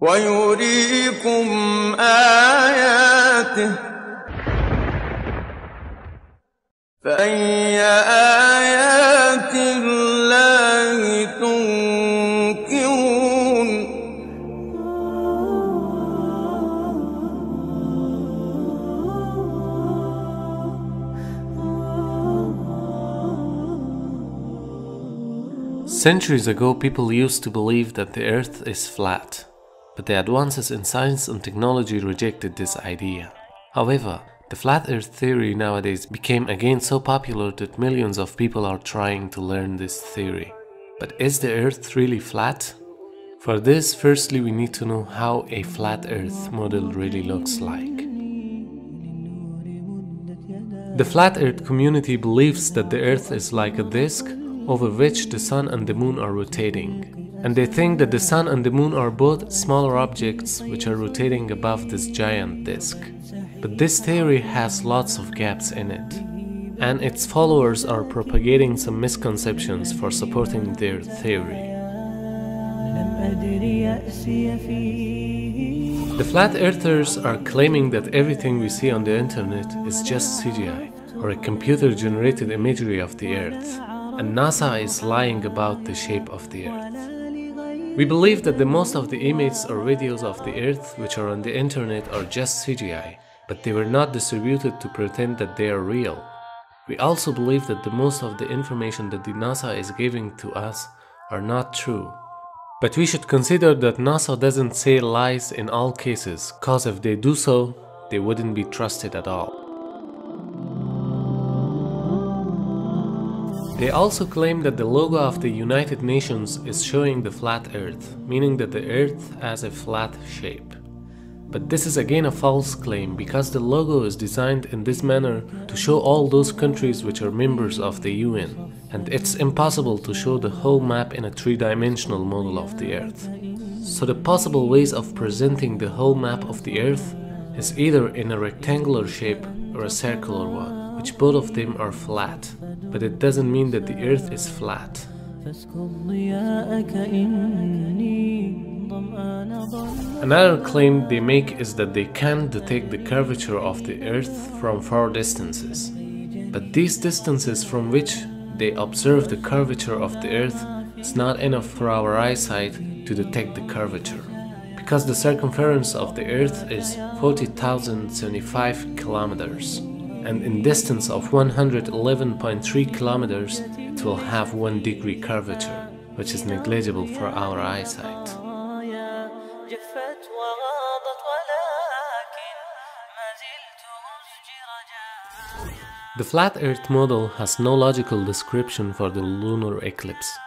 ويريكم آياته فأي آيات الله تنكرون Centuries ago, people used to believe that the earth is flat, but the advances in science and technology rejected this idea. However, the flat earth theory nowadays became again so popular that millions of people are trying to learn this theory. But is the earth really flat? For this, firstly we need to know how a flat earth model really looks like. The flat earth community believes that the earth is like a disk over which the sun and the moon are rotating. And they think that the sun and the moon are both smaller objects which are rotating above this giant disk. But this theory has lots of gaps in it, and its followers are propagating some misconceptions for supporting their theory. The flat earthers are claiming that everything we see on the internet is just CGI, or a computer-generated imagery of the earth, and NASA is lying about the shape of the earth. We believe that the most of the images or videos of the earth which are on the internet are just CGI, but they were not distributed to pretend that they are real. We also believe that the most of the information that the NASA is giving to us are not true. But we should consider that NASA doesn't say lies in all cases, cause if they do so, they wouldn't be trusted at all. They also claim that the logo of the United Nations is showing the flat earth, meaning that the earth has a flat shape. But this is again a false claim, because the logo is designed in this manner to show all those countries which are members of the UN, and it's impossible to show the whole map in a three-dimensional model of the earth. So the possible ways of presenting the whole map of the earth is either in a rectangular shape or a circular one, which both of them are flat, but it doesn't mean that the earth is flat. Another claim they make is that they can detect the curvature of the earth from far distances, but these distances from which they observe the curvature of the earth is not enough for our eyesight to detect the curvature, because the circumference of the earth is 40,075 kilometers. And in distance of 111.3 kilometers, it will have 1 degree curvature, which is negligible for our eyesight. The flat earth model has no logical description for the lunar eclipse,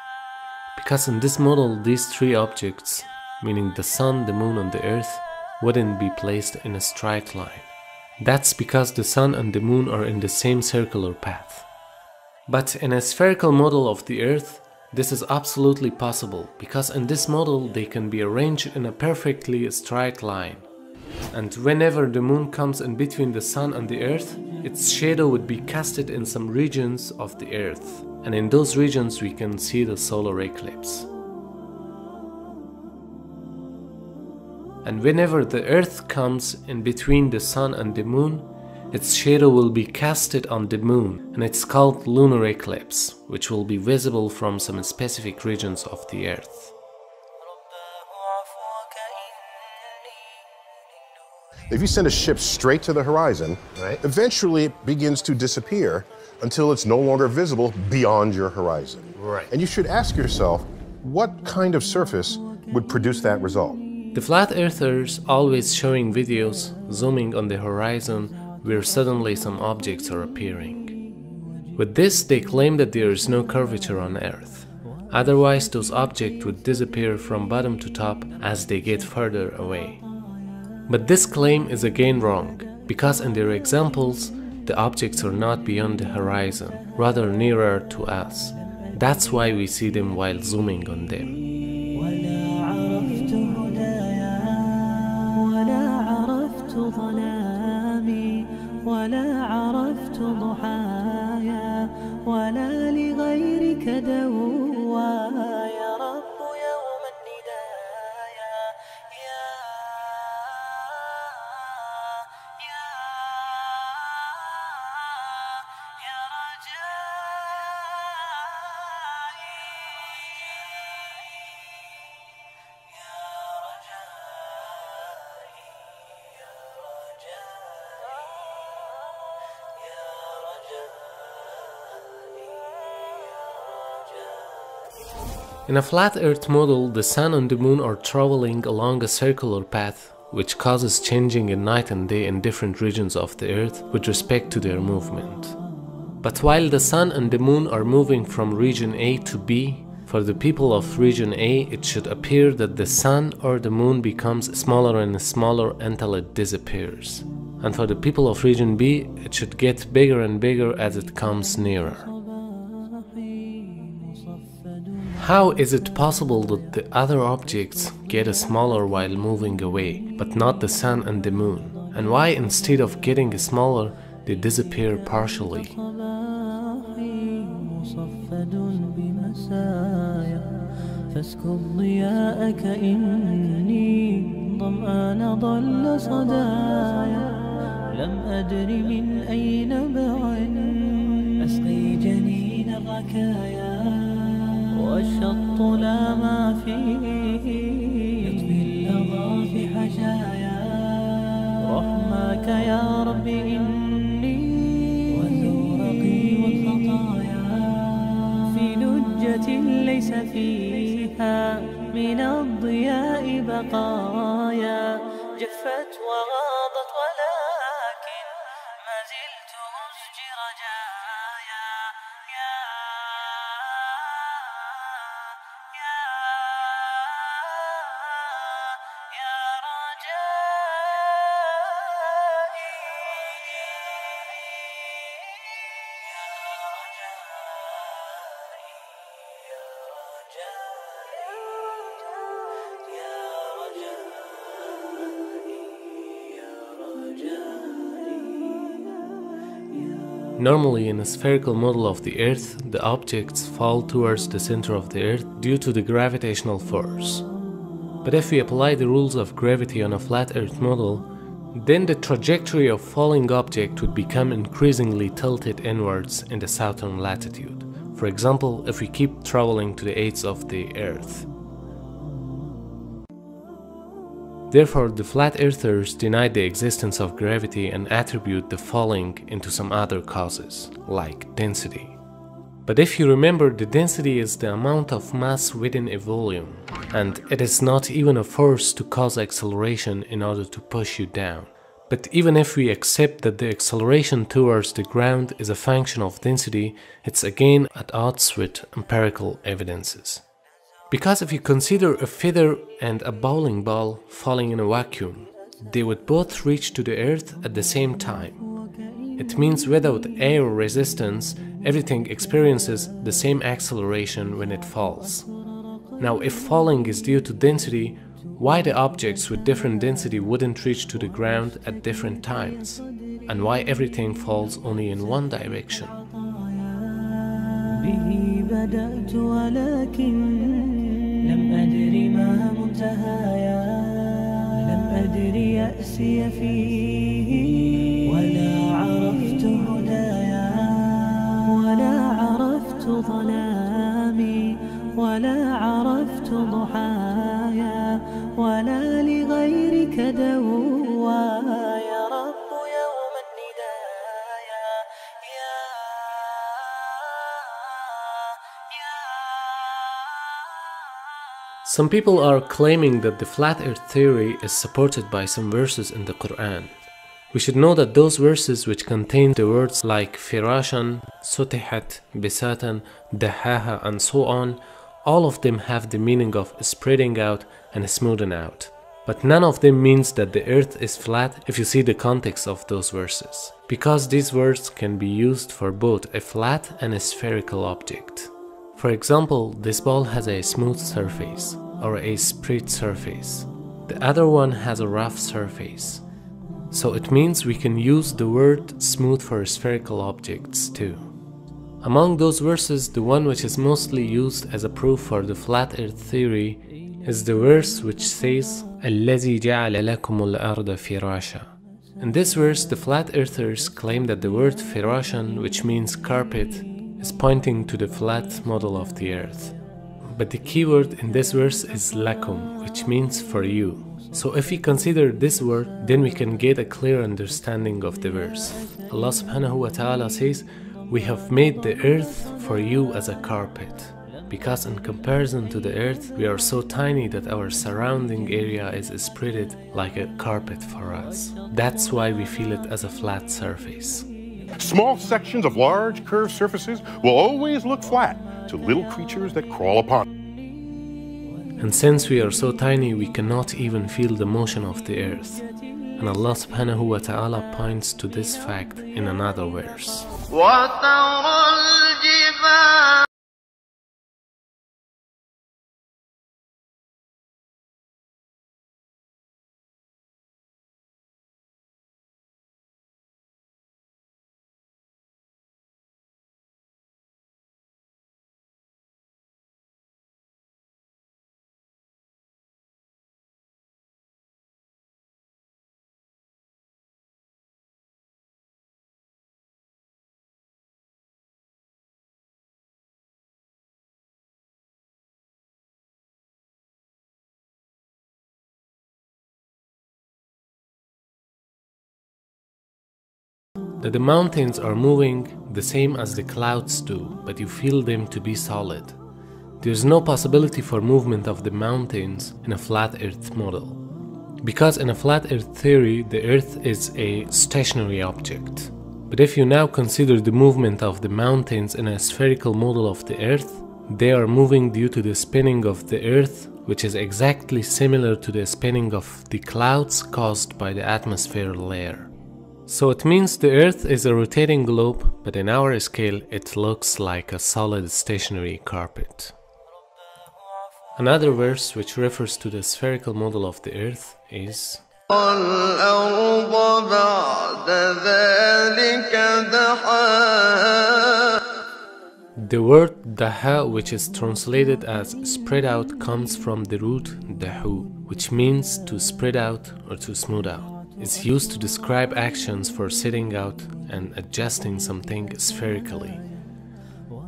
because in this model these three objects, meaning the sun, the moon and the earth, wouldn't be placed in a straight line. That's because the sun and the moon are in the same circular path. But in a spherical model of the earth, this is absolutely possible, because in this model they can be arranged in a perfectly straight line. And whenever the moon comes in between the sun and the earth, its shadow would be casted in some regions of the earth, and in those regions we can see the solar eclipse. And whenever the earth comes in between the sun and the moon, its shadow will be casted on the moon, and it's called lunar eclipse, which will be visible from some specific regions of the earth. If you send a ship straight to the horizon, eventually it begins to disappear until it's no longer visible beyond your horizon. And you should ask yourself, what kind of surface would produce that result? The flat earthers always showing videos zooming on the horizon where suddenly some objects are appearing. With this, they claim that there is no curvature on Earth. Otherwise, those objects would disappear from bottom to top as they get further away. But this claim is again wrong, because in their examples, the objects are not beyond the horizon, rather nearer to us. That's why we see them while zooming on them. In a flat Earth model, the Sun and the Moon are traveling along a circular path, which causes changing in night and day in different regions of the Earth with respect to their movement. But while the Sun and the Moon are moving from region A to B, for the people of region A, it should appear that the Sun or the Moon becomes smaller and smaller until it disappears. And for the people of region B, it should get bigger and bigger as it comes nearer. How is it possible that the other objects get smaller while moving away, but not the Sun and the Moon? And why instead of getting smaller, they disappear partially? فاسكب ضياءك إني ظمآن ضل صدايا لم أدر من أين بعد أسقي جنين الركايا والشط لا ما فيه يطفي اللظى في حشايا رحمك يا رب إني وزورقي والخطايا في لجة ليس فيها من الضياء بقايا جفت وغاضت ولكن ما زلت أسجي رجايا Normally, in a spherical model of the Earth, the objects fall towards the center of the Earth due to the gravitational force. But if we apply the rules of gravity on a flat Earth model, then the trajectory of falling object would become increasingly tilted inwards in the southern latitude. For example, if we keep traveling to the edge of the Earth. Therefore, the flat earthers deny the existence of gravity and attribute the falling into some other causes, like density. But if you remember, the density is the amount of mass within a volume, and it is not even a force to cause acceleration in order to push you down. But even if we accept that the acceleration towards the ground is a function of density, it's again at odds with empirical evidences. Because if you consider a feather and a bowling ball falling in a vacuum, they would both reach to the earth at the same time. It means without air resistance, everything experiences the same acceleration when it falls. Now, if falling is due to density, why the objects with different density wouldn't reach to the ground at different times? And why everything falls only in one direction? بدأت ولكن لم أدر ما منتهايا لم أدر يأسي فيه ولا عرفت هدايا ولا عرفت ظلامي ولا عرفت ضحايا ولا لغيرك دوايا رب يوم الندايا Some people are claiming that the flat earth theory is supported by some verses in the Quran. We should know that those verses which contain the words like firashan, sutihat, bisatan, dahaha and so on, all of them have the meaning of spreading out and smoothing out. But none of them means that the earth is flat if you see the context of those verses, because these words can be used for both a flat and a spherical object. For example, this ball has a smooth surface or a spread surface. The other one has a rough surface. So it means we can use the word smooth for spherical objects too. Among those verses, the one which is mostly used as a proof for the flat earth theory is the verse which says الَّذِي جَعَلَ لَكُمُ الْأَرْضَ فِرَاشًا. In this verse, the flat earthers claim that the word firashan, which means carpet, is pointing to the flat model of the earth. But the key word in this verse is lakum, which means for you. So if we consider this word, then we can get a clear understanding of the verse. Allah subhanahu wa ta'ala says, "We have made the earth for you as a carpet." because in comparison to the Earth, we are so tiny that our surrounding area is spread like a carpet for us. That's why we feel it as a flat surface. Small sections of large curved surfaces will always look flat to little creatures that crawl upon it. And since we are so tiny, we cannot even feel the motion of the Earth. And Allah subhanahu wa ta'ala points to this fact in another verse. That the mountains are moving the same as the clouds do, but you feel them to be solid. There is no possibility for movement of the mountains in a flat Earth model. Because in a flat Earth theory, the Earth is a stationary object. But if you now consider the movement of the mountains in a spherical model of the Earth, they are moving due to the spinning of the Earth, which is exactly similar to the spinning of the clouds caused by the atmosphere layer. So it means the Earth is a rotating globe, but in our scale it looks like a solid stationary carpet. Another verse which refers to the spherical model of the Earth is the word daha, which is translated as spread out, comes from the root dahu, which means to spread out or to smooth out. It's used to describe actions for setting out and adjusting something spherically.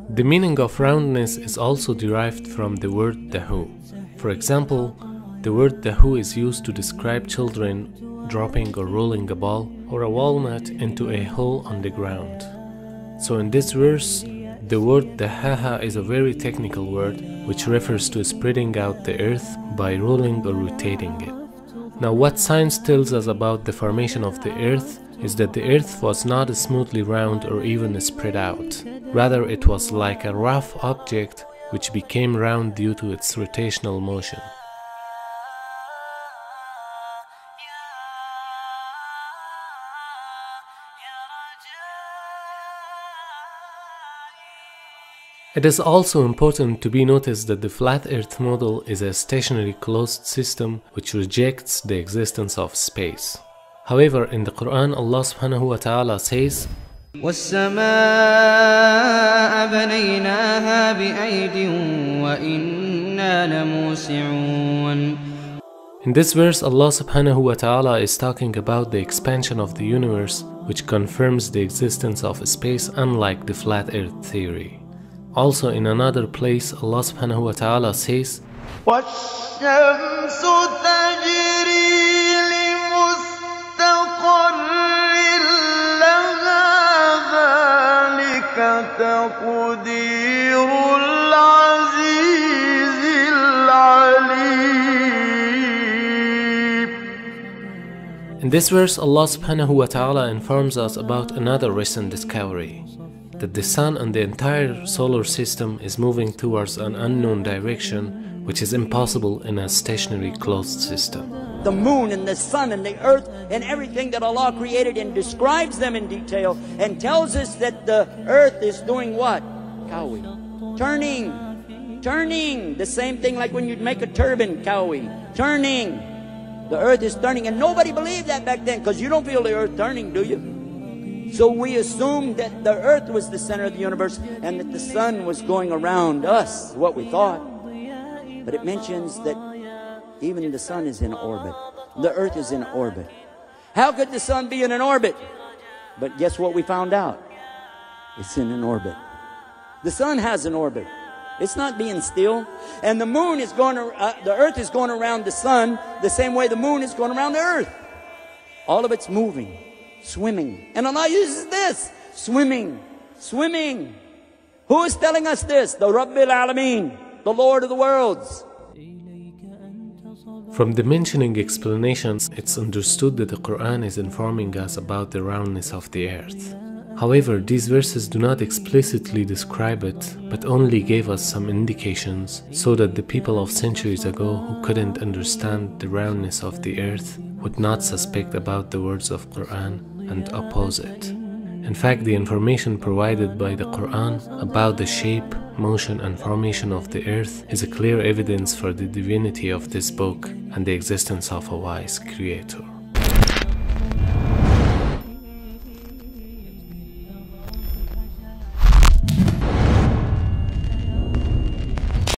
The meaning of roundness is also derived from the word dahu. For example, the word dahu is used to describe children dropping or rolling a ball or a walnut into a hole on the ground. So in this verse, the word dahaha is a very technical word which refers to spreading out the earth by rolling or rotating it. Now what science tells us about the formation of the Earth is that the Earth was not smoothly round or even spread out. Rather, it was like a rough object which became round due to its rotational motion. It is also important to be noticed that the flat Earth model is a stationary closed system which rejects the existence of space. However, in the Quran, Allah subhanahu wa ta'ala says, وَالسَّمَاءَ بَنَيْنَاهَا بِأَيْدٍ وَإِنَّا لَمُوسِعُونَ. In this verse, Allah subhanahu wa ta'ala is talking about the expansion of the universe, which confirms the existence of space unlike the flat Earth theory. Also in another place, Allah subhanahu wa ta'ala says, وَالشَّمْسُ تَجْرِي لِمُسْتَقَرٍّ لَهَا ذَلِكَ تَقْدِيرُ الْعَزِيزِ الْعَلِيمِ. In this verse, Allah subhanahu wa ta'ala informs us about another recent discovery, that the sun and the entire solar system is moving towards an unknown direction, which is impossible in a stationary closed system. The moon and the sun and the earth and everything that Allah created and describes them in detail and tells us that the earth is doing what? Kawi. Turning. The same thing like when you'd make a turban, kawi. Turning. The earth is turning, and nobody believed that back then because you don't feel the earth turning, do you? So we assumed that the earth was the center of the universe and that the sun was going around us, what we thought. But it mentions that even the sun is in orbit. The earth is in orbit. How could the sun be in an orbit? But guess what we found out? It's in an orbit. The sun has an orbit. It's not being still. And the moon is going, the earth is going around the sun the same way the moon is going around the earth. All of it's moving. Swimming. And Allah uses this. Swimming. Who is telling us this? The Rabbil Alameen, the Lord of the worlds. From the mentioning explanations, it's understood that the Quran is informing us about the roundness of the earth. However, these verses do not explicitly describe it, but only gave us some indications so that the people of centuries ago who couldn't understand the roundness of the earth would not suspect about the words of Quran and oppose it. In fact, the information provided by the Quran about the shape, motion and formation of the earth is a clear evidence for the divinity of this book and the existence of a wise creator.